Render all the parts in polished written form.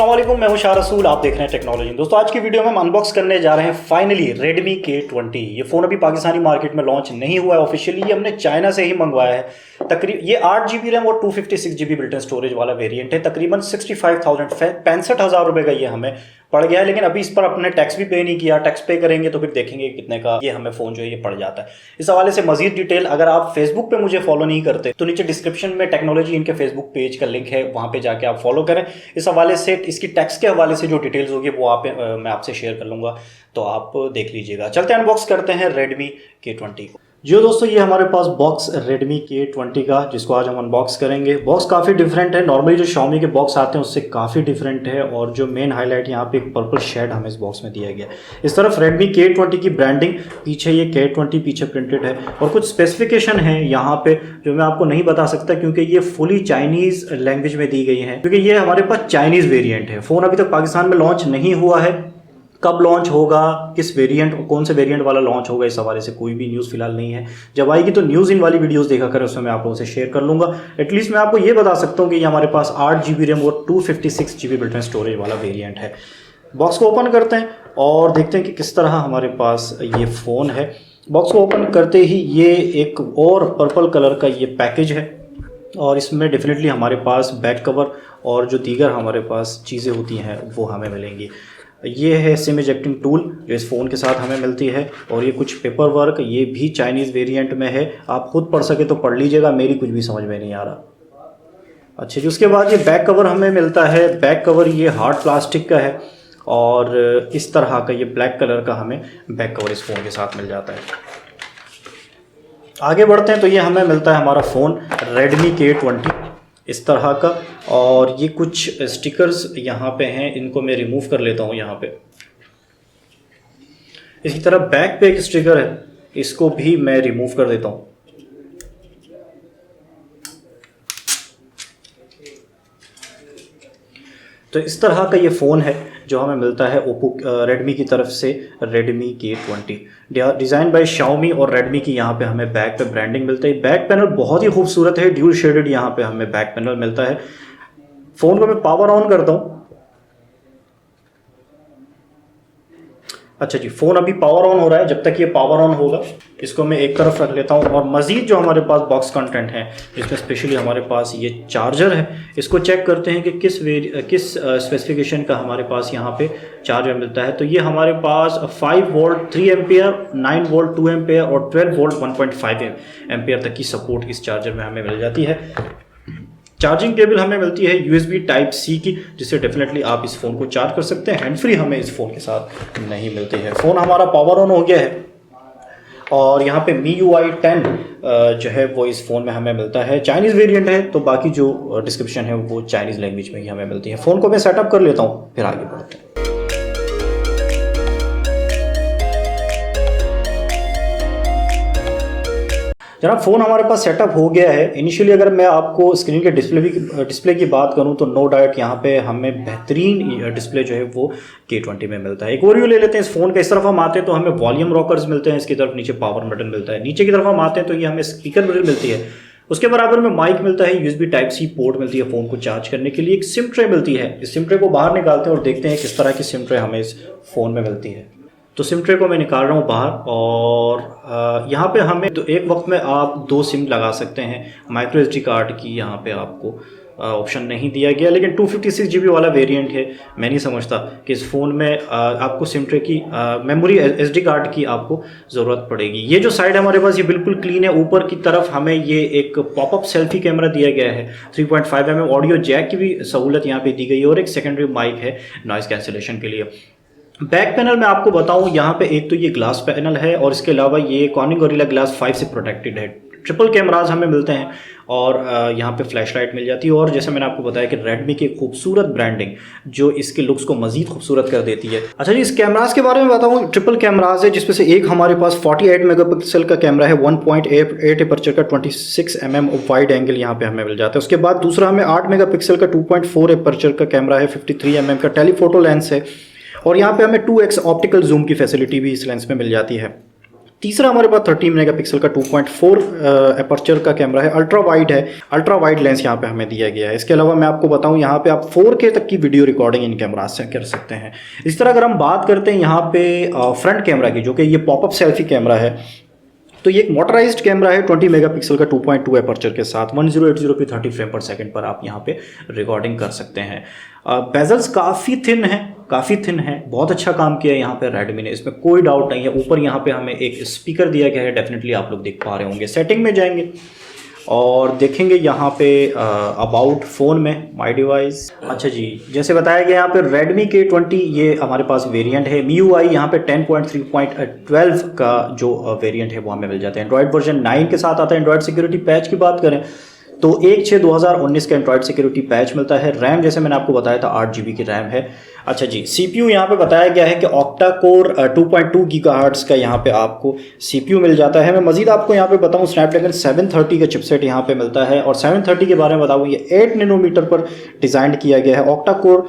अस्सलाम वालेकुम, मैं हूं शाह रसूल। आप देख रहे हैं टेक्नोलॉजी। दोस्तों आज की वीडियो में हम अनबॉक्स करने जा रहे हैं फाइनली Redmi K20। ये फ़ोन अभी पाकिस्तानी मार्केट में लॉन्च नहीं हुआ है ऑफिशियली, ये हमने चाइना से ही मंगवाया है। तकरीबन ये 8 GB रैम और 256 GB बिल्ट स्टोरेज वाला वेरिएंट है। तकरीबन 65,000 65,000 रुपये का ये हमें पड़ गया है, लेकिन अभी इस पर अपने टैक्स भी पे नहीं किया। टैक्स पे करेंगे तो फिर देखेंगे कितने का ये हमें फ़ोन जो है ये पड़ जाता है। इस हवाले से मजीद डिटेल, अगर आप फेसबुक पे मुझे फॉलो नहीं करते तो नीचे डिस्क्रिप्शन में टेक्नोलॉजी इनके फेसबुक पेज का लिंक है, वहाँ पे जाके आप फॉलो करें। इस हवाले से इसकी टैक्स के हवाले से जो डिटेल्स होगी वो मैं आपसे शेयर कर लूँगा, तो आप देख लीजिएगा। चलते हैं अनबॉक्स करते हैं Redmi K20 को। जो दोस्तों ये हमारे पास बॉक्स Redmi K20 का, जिसको आज हम अनबॉक्स करेंगे। बॉक्स काफ़ी डिफरेंट है, नॉर्मली जो Xiaomi के बॉक्स आते हैं उससे काफ़ी डिफरेंट है। और जो मेन हाईलाइट यहाँ पे एक पर्पल शेड हमें इस बॉक्स में दिया गया। इस तरफ Redmi K20 की ब्रांडिंग, पीछे ये K20 पीछे प्रिंटेड है। और कुछ स्पेसिफिकेशन है यहाँ पे जो मैं आपको नहीं बता सकता, क्योंकि ये फुली चाइनीज़ लैंग्वेज में दी गई है, क्योंकि ये हमारे पास चाइनीज़ वेरियंट है। फ़ोन अभी तक पाकिस्तान में लॉन्च नहीं हुआ है। कब लॉन्च होगा, किस वेरिएंट, कौन से वेरिएंट वाला लॉन्च होगा, इस हवाले से कोई भी न्यूज़ फिलहाल नहीं है। जब आएगी तो न्यूज़ इन वाली वीडियोस देखा करें, उसमें मैं आप लोगों से शेयर कर लूँगा। एटलीस्ट मैं आपको ये बता सकता हूँ कि ये हमारे पास 8 GB रैम और 256 GB बिल्ट इन स्टोरेज वाला वेरिएंट है। बॉक्स को ओपन करते हैं और देखते हैं कि किस तरह हमारे पास ये फ़ोन है। बॉक्स को ओपन करते ही ये एक और पर्पल कलर का ये पैकेज है, और इसमें डेफिनेटली हमारे पास बैक कवर और जो दीगर हमारे पास चीज़ें होती हैं वो हमें मिलेंगी। ये है सिम इजेक्टिंग टूल जो इस फ़ोन के साथ हमें मिलती है, और ये कुछ पेपर वर्क, ये भी चाइनीज़ वेरिएंट में है। आप खुद पढ़ सके तो पढ़ लीजिएगा, मेरी कुछ भी समझ में नहीं आ रहा। अच्छा जी, उसके बाद ये बैक कवर हमें मिलता है। बैक कवर ये हार्ड प्लास्टिक का है, और इस तरह का ये ब्लैक कलर का हमें बैक कवर इस फ़ोन के साथ मिल जाता है। आगे बढ़ते हैं तो ये हमें मिलता है हमारा फ़ोन Redmi K20 इस तरह का, और ये कुछ स्टिकर्स यहाँ पे हैं, इनको मैं रिमूव कर लेता हूँ यहाँ पे। इसी तरह बैक पे एक स्टिकर है, इसको भी मैं रिमूव कर देता हूँ। तो इस तरह का ये फ़ोन है जो हमें मिलता है Redmi की तरफ से, Redmi K20 design by Xiaomi, और Redmi की यहाँ पे हमें बैक पे ब्रांडिंग मिलता है। बैक पैनल बहुत ही खूबसूरत है, ड्यूल शेडेड यहाँ पे हमें बैक पैनल मिलता है। फ़ोन को मैं पावर ऑन करता हूँ। अच्छा जी, फ़ोन अभी पावर ऑन हो रहा है। जब तक ये पावर ऑन होगा इसको मैं एक तरफ रख लेता हूँ। और मज़ीद जो हमारे पास बॉक्स कंटेंट है, जिसमें स्पेशली हमारे पास ये चार्जर है, इसको चेक करते हैं कि किस स्पेसिफिकेशन का हमारे पास यहाँ पे चार्जर मिलता है। तो ये हमारे पास 5 वोल्ट 3 एम्पियर, 9 वोल्ट 2 एम्पियर और 12 वोल्ट 1.5 एम्पियर तक की सपोर्ट इस चार्जर में हमें मिल जाती है। चार्जिंग केबल हमें मिलती है USB Type-C की, जिससे डेफिनेटली आप इस फ़ोन को चार्ज कर सकते हैं। हैंड फ्री हमें इस फ़ोन के साथ नहीं मिलती है। फ़ोन हमारा पावर ऑन हो गया है, और यहाँ पे MIUI 10 जो है वो इस फ़ोन में हमें मिलता है। चाइनीज़ वेरिएंट है, तो बाकी जो डिस्क्रिप्शन है वो चाइनीज़ लैंग्वेज में ही हमें मिलती है। फ़ोन को मैं सेटअप कर लेता हूँ, फिर आगे बढ़ते हैं। जनाब, फ़ोन हमारे पास सेटअप हो गया है। इनिशियली अगर मैं आपको स्क्रीन के डिस्प्ले की बात करूं तो नो डाउट यहाँ पे हमें बेहतरीन डिस्प्ले जो है वो K20 में मिलता है। एक ओवरव्यू ले लेते हैं इस फ़ोन का। इस तरफ हम आते हैं तो हमें वॉल्यूम रॉकर्स मिलते हैं, इसकी तरफ नीचे पावर बटन मिलता है। नीचे की तरफ हम आते हैं तो ये हमें स्पीकर ग्रिल मिलती है। उसके बराबर में माइक मिलता है, USB Type-C पोर्ट मिलती है फ़ोन को चार्ज करने के लिए। एक सिम ट्रे मिलती है। इस सिम ट्रे को बाहर निकालते हैं और देखते हैं किस तरह की सिम ट्रे हमें इस फ़ोन में मिलती है। तो सिम ट्रे को मैं निकाल रहा हूँ बाहर, और यहाँ पे हमें तो एक वक्त में आप 2 सिम लगा सकते हैं। माइक्रो SD कार्ड की यहाँ पे आपको ऑप्शन नहीं दिया गया, लेकिन 256 GB वाला वेरिएंट है। मैं नहीं समझता कि इस फ़ोन में आपको सिम ट्रे की मेमोरी SD कार्ड की आपको ज़रूरत पड़ेगी। ये जो साइड हमारे पास ये बिल्कुल क्लीन है। ऊपर की तरफ हमें ये एक पॉपअप सेल्फी कैमरा दिया गया है। 3.5 mm ऑडियो जैक की भी सहूलत यहाँ पे दी गई है, और एक सेकेंडरी माइक है नॉइज़ कैंसिलेशन के लिए। बैक पैनल में आपको बताऊं, यहाँ पे एक तो ये ग्लास पैनल है, और इसके अलावा ये कॉर्निंग गोरिल्ला ग्लास 5 से प्रोटेक्टेड है। ट्रिपल कैमराज हमें मिलते हैं, और यहाँ पे फ्लैश लाइट मिल जाती है। और जैसे मैंने आपको बताया कि Redmi की खूबसूरत ब्रांडिंग जो इसके लुक्स को मजीद खूबसूरत कर देती है। अच्छा जी, इस कैमराज के बारे में बताऊँ। ट्रिपल कैमराज है, जिसमें से एक हमारे पास 48 मेगापिक्सल का कैमरा है, 1.8 अपर्चर का 26 mm वाइड एंगल यहाँ पे हमें मिल जाता है। उसके बाद दूसरा हमें 8 मेगापिक्सल का 2.4 अपर्चर का कैमरा है, 53 mm का टेलीफोटो लेंस है, और यहाँ पे हमें 2x ऑप्टिकल जूम की फैसिलिटी भी इस लेंस में मिल जाती है। तीसरा हमारे पास 13 मेगापिक्सल का 2.4 अपर्चर का कैमरा है, अल्ट्रा वाइड है, अल्ट्रा वाइड लेंस यहाँ पे हमें दिया गया है। इसके अलावा मैं आपको बताऊँ यहाँ पे आप 4K तक की वीडियो रिकॉर्डिंग इन कैमरा से कर सकते हैं। इस तरह अगर हम बात करते हैं यहाँ पे फ्रंट कैमरा की, जो कि ये पॉपअप सेल्फी कैमरा है, तो ये एक मोटराइज्ड कैमरा है 20 मेगापिक्सल का 2.2 अपर्चर के साथ 1080p 30 फ्रेम पर सेकंड पर आप यहाँ पे रिकॉर्डिंग कर सकते हैं। बेजल्स काफ़ी थिन है, बहुत अच्छा काम किया है यहाँ पे रेडमी ने, इसमें कोई डाउट नहीं है। ऊपर यहाँ पे हमें एक स्पीकर दिया गया है, डेफिनेटली आप लोग देख पा रहे होंगे। सेटिंग में जाएंगे और देखेंगे यहाँ पे अबाउट फ़ोन में माय डिवाइस। अच्छा जी, जैसे बताया गया यहाँ पे Redmi K20 ये हमारे पास वेरिएंट है। MIUI यहाँ पे 10.3.12 का जो वेरिएंट है वो हमें मिल जाता है। एंड्रॉयड वर्जन 9 के साथ आता है। एंड्रॉयड सिक्योरिटी पैच की बात करें तो 1/6/2019 का एंड्रॉयड सिक्योरिटी पैच मिलता है। रैम जैसे मैंने आपको बताया था 8 GB की रैम है। अच्छा जी, CPU यहाँ पे बताया गया है कि ऑक्टा कोर 2.2 गीगाहर्ट्ज़ का यहाँ पे आपको CPU मिल जाता है। मैं मजीद आपको यहाँ पे बताऊँ, स्नैपड्रैगन 730 का चिपसेट यहाँ पे मिलता है। और 730 के बारे में बताऊँ, ये 8 नैनोमीटर पर डिज़ाइन किया गया है। ऑक्टा कोर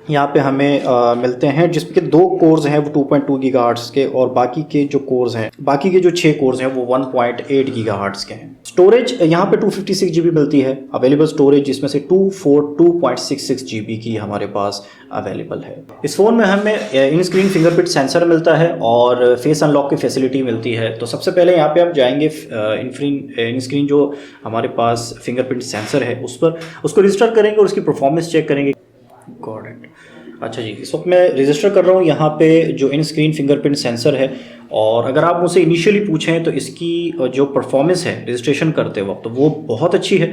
यहाँ पे हमें मिलते हैं जिसमें 2 कोर्स हैं वो 2.2 गीगाहर्ट्ज़ के, और बाकी के जो कोर्स हैं, बाकी के जो 6 कोर्स हैं वो 1.8 गीगाहर्ट्ज़ के हैं। स्टोरेज यहाँ पे 256 GB मिलती है अवेलेबल स्टोरेज, जिसमें से 242.66 GB की हमारे पास अवेलेबल है। इस फ़ोन में हमें इन स्क्रीन फिंगरप्रिंट सेंसर मिलता है और फेस अनलॉक की फैसिलिटी मिलती है। तो सबसे पहले यहाँ पे हम जाएंगे इन स्क्रीन जो हमारे पास फिंगरप्रिंट सेंसर है उस पर, उसको रजिस्टर करेंगे और उसकी परफॉर्मेंस चेक करेंगे। Got it. अच्छा जी, इस वक्त मैं रजिस्टर कर रहा हूँ यहाँ पे जो इन स्क्रीन फिंगरप्रिंट सेंसर है। और अगर आप मुझसे इनिशियली पूछें तो इसकी जो परफॉर्मेंस है रजिस्ट्रेशन करते वक्त तो वो बहुत अच्छी है।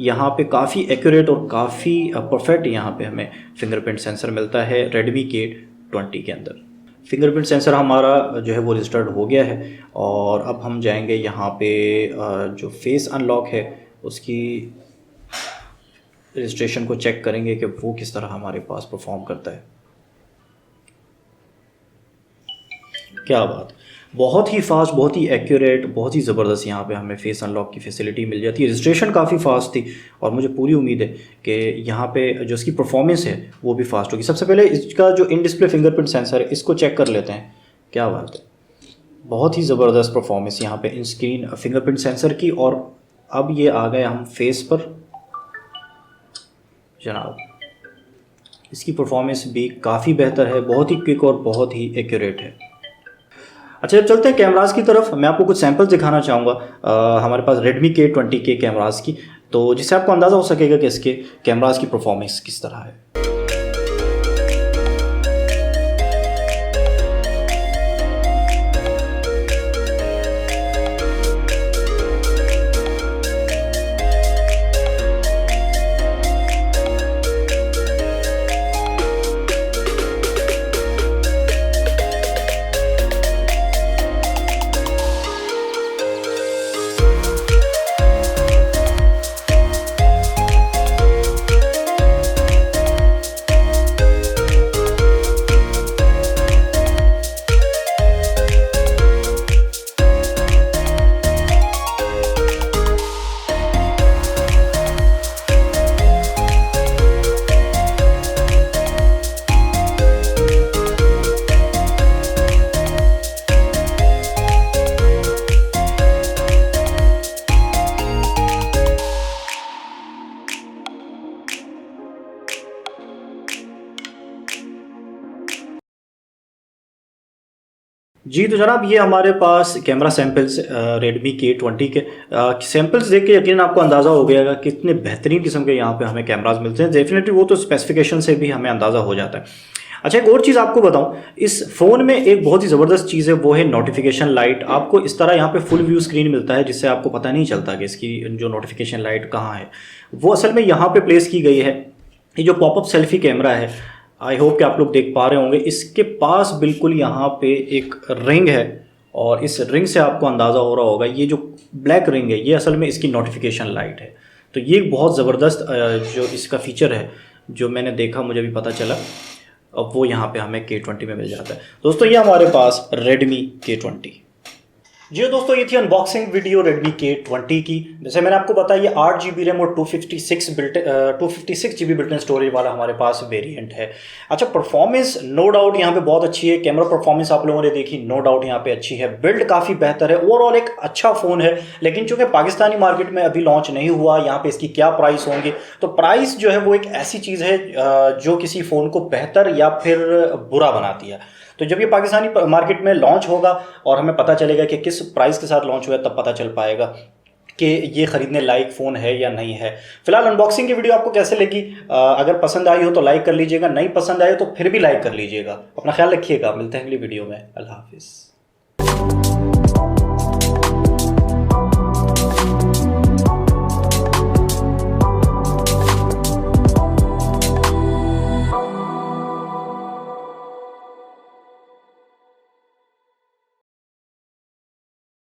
यहाँ पे काफ़ी एक्यूरेट और काफ़ी परफेक्ट यहाँ पे हमें फिंगरप्रिंट सेंसर मिलता है Redmi K20 के अंदर। फिंगरप्रिंट सेंसर हमारा जो है वो रजिस्टर्ड हो गया है और अब हम जाएंगे यहाँ पे जो फेस अनलॉक है उसकी रजिस्ट्रेशन को चेक करेंगे कि वो किस तरह हमारे पास परफॉर्म करता है। क्या बात, बहुत ही फास्ट, बहुत ही एक्यूरेट, बहुत ही ज़बरदस्त यहाँ पे हमें फेस अनलॉक की फैसिलिटी मिल जाती है। रजिस्ट्रेशन काफ़ी फास्ट थी और मुझे पूरी उम्मीद है कि यहाँ पे जो इसकी परफॉर्मेंस है वो भी फास्ट होगी। सबसे पहले इसका जो इन डिस्प्ले फिंगरप्रिंट सेंसर है इसको चेक कर लेते हैं। क्या बात है, बहुत ही ज़बरदस्त परफॉर्मेंस यहाँ पे इन स्क्रीन फिंगरप्रिंट सेंसर की। और अब ये आ गए हम फेस पर जनाब, इसकी परफॉर्मेंस भी काफ़ी बेहतर है, बहुत ही क्विक और बहुत ही एक्यूरेट है। अच्छा, जब चलते हैं कैमरास की तरफ, मैं आपको कुछ सैंपल्स दिखाना चाहूँगा हमारे पास Redmi K20 के कैमरास की, तो जिससे आपको अंदाज़ा हो सकेगा कि इसके कैमरास की परफॉर्मेंस किस तरह है। जी तो जनाब, ये हमारे पास कैमरा सैंपल्स Redmi K20 के सैंपल्स देख के यकीन आपको अंदाज़ा हो गया कि कितने बेहतरीन किस्म के यहाँ पे हमें कैमरास मिलते हैं। डेफिनेटली वो तो स्पेसिफिकेशन से भी हमें अंदाज़ा हो जाता है। अच्छा, एक और चीज़ आपको बताऊं, इस फ़ोन में एक बहुत ही ज़बरदस्त चीज़ है, वो है नोटिफिकेशन लाइट। आपको इस तरह यहाँ पे फुल व्यू स्क्रीन मिलता है जिससे आपको पता नहीं चलता कि इसकी जो नोटिफिकेशन लाइट कहाँ है। वो असल में यहाँ पे प्लेस की गई है। ये जो पॉपअप सेल्फी कैमरा है, आई होप कि आप लोग देख पा रहे होंगे, इसके पास बिल्कुल यहाँ पे एक रिंग है और इस रिंग से आपको अंदाज़ा हो रहा होगा ये जो ब्लैक रिंग है ये असल में इसकी नोटिफिकेशन लाइट है। तो ये बहुत ज़बरदस्त जो इसका फ़ीचर है जो मैंने देखा, मुझे भी पता चला, अब वो यहाँ पे हमें K20 में मिल जाता है। दोस्तों, ये हमारे पास Redmi K20। जी दोस्तों, ये थी अनबॉक्सिंग वीडियो Redmi K20 की। जैसे मैंने आपको बताया, ये 8 GB रैम और 256 GB बिल्ट इन स्टोरेज वाला हमारे पास वेरिएंट है। अच्छा, परफॉर्मेंस नो डाउट यहाँ पे बहुत अच्छी है। कैमरा परफॉर्मेंस आप लोगों ने देखी, नो डाउट यहाँ पे अच्छी है। बिल्ड काफ़ी बेहतर है, ओवरऑल एक अच्छा फ़ोन है। लेकिन चूंकि पाकिस्तानी मार्केट में अभी लॉन्च नहीं हुआ, यहाँ पे इसकी क्या प्राइस होंगे, तो प्राइस जो है वो एक ऐसी चीज़ है जो किसी फ़ोन को बेहतर या फिर बुरा बनाती है। तो जब ये पाकिस्तानी मार्केट में लॉन्च होगा और हमें पता चलेगा कि किस प्राइस के साथ लॉन्च हुआ है, तब पता चल पाएगा कि ये ख़रीदने लायक फ़ोन है या नहीं है। फिलहाल अनबॉक्सिंग की वीडियो आपको कैसे लगी? अगर पसंद आई हो तो लाइक कर लीजिएगा, नहीं पसंद आए तो फिर भी लाइक कर लीजिएगा। अपना ख्याल रखिएगा, मिलते हैं अगली वीडियो में। अल्लाह हाफिज़।